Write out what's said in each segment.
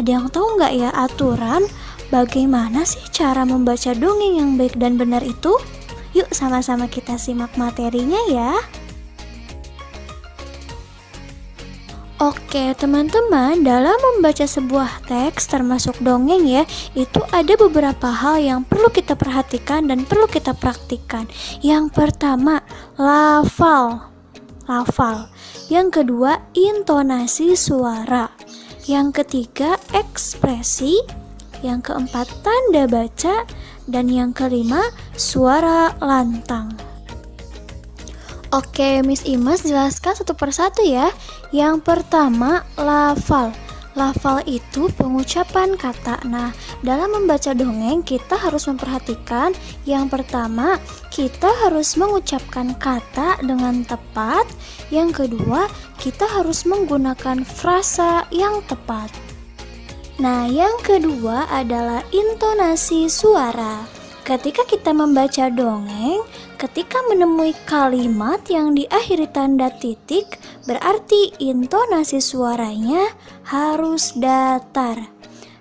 Ada yang tahu nggak ya aturan bagaimana sih cara membaca dongeng yang baik dan benar itu? Yuk sama-sama kita simak materinya ya. Oke teman-teman, dalam membaca sebuah teks termasuk dongeng ya, itu ada beberapa hal yang perlu kita perhatikan dan perlu kita praktikkan. Yang pertama, lafal. Yang kedua, intonasi suara. Yang ketiga, ekspresi. Yang keempat, tanda baca. Dan yang kelima, suara lantang. Oke, Miss Imas jelaskan satu persatu ya. Yang pertama, lafal. Lafal itu pengucapan kata. Nah, dalam membaca dongeng kita harus memperhatikan yang pertama, kita harus mengucapkan kata dengan tepat. Yang kedua, kita harus menggunakan frasa yang tepat. Nah, yang kedua adalah intonasi suara. Ketika kita membaca dongeng, ketika menemui kalimat yang diakhiri tanda titik, berarti intonasi suaranya harus datar.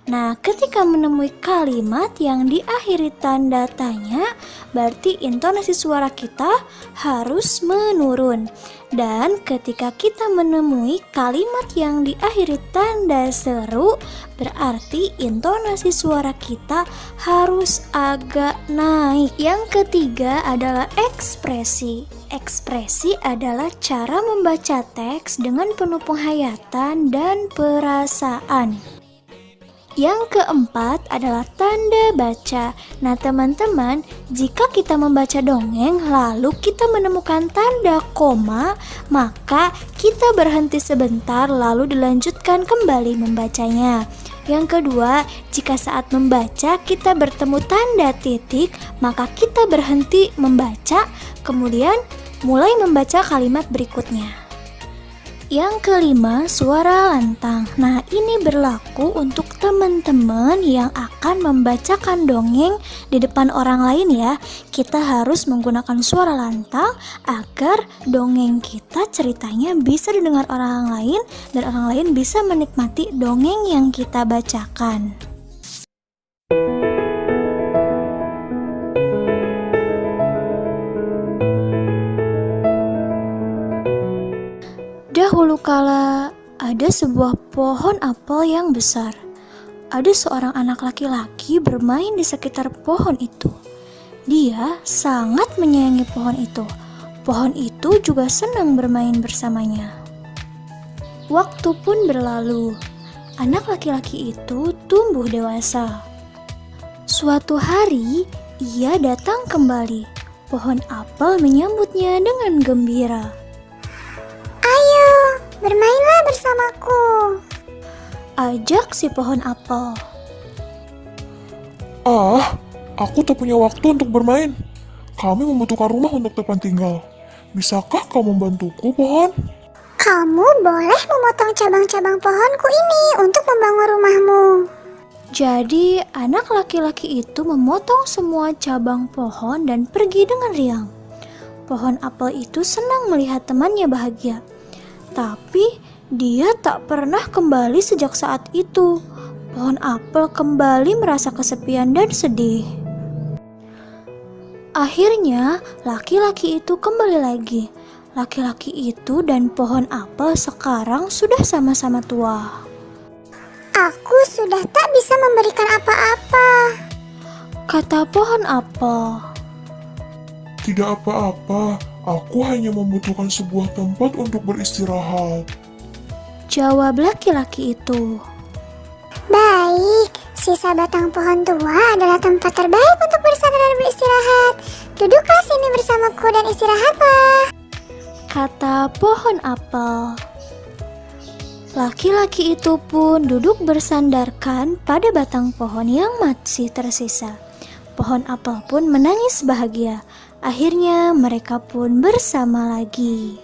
Nah, ketika menemui kalimat yang diakhiri tanda tanya, berarti intonasi suara kita harus menurun. Dan ketika kita menemui kalimat yang diakhiri tanda seru, berarti intonasi suara kita harus agak naik. Yang ketiga adalah ekspresi. Ekspresi adalah cara membaca teks dengan penuh penghayatan dan perasaan. Yang keempat adalah tanda baca. Nah teman-teman, jika kita membaca dongeng lalu kita menemukan tanda koma, maka kita berhenti sebentar lalu dilanjutkan kembali membacanya. Yang kedua, jika saat membaca kita bertemu tanda titik, maka kita berhenti membaca, kemudian mulai membaca kalimat berikutnya. Yang kelima, suara lantang. Nah, ini berlaku untuk teman-teman yang akan membacakan dongeng di depan orang lain ya. Kita harus menggunakan suara lantang agar dongeng kita ceritanya bisa didengar orang lain dan orang lain bisa menikmati dongeng yang kita bacakan. Dahulu kala ada sebuah pohon apel yang besar. Ada seorang anak laki-laki bermain di sekitar pohon itu. Dia sangat menyayangi pohon itu. Pohon itu juga senang bermain bersamanya. Waktu pun berlalu. Anak laki-laki itu tumbuh dewasa. Suatu hari ia datang kembali. Pohon apel menyambutnya dengan gembira. Bermainlah bersamaku, ajak si pohon apel. Aku tak punya waktu untuk bermain. Kami membutuhkan rumah untuk tempat tinggal. Bisakah kau membantuku, pohon? Kamu boleh memotong cabang-cabang pohonku ini untuk membangun rumahmu. Jadi anak laki-laki itu memotong semua cabang pohon dan pergi dengan riang. Pohon apel itu senang melihat temannya bahagia. Tapi dia tak pernah kembali sejak saat itu. Pohon apel kembali merasa kesepian dan sedih. Akhirnya laki-laki itu kembali lagi. Laki-laki itu dan pohon apel sekarang sudah sama-sama tua. Aku sudah tak bisa memberikan apa-apa, kata pohon apel. Tidak apa-apa, aku hanya membutuhkan sebuah tempat untuk beristirahat, jawab laki-laki itu. Baik, sisa batang pohon tua adalah tempat terbaik untuk bersandar dan beristirahat. Duduklah sini bersamaku dan istirahatlah, kata pohon apel. Laki-laki itu pun duduk bersandarkan pada batang pohon yang masih tersisa. Pohon apel pun menangis bahagia. Akhirnya mereka pun bersama lagi.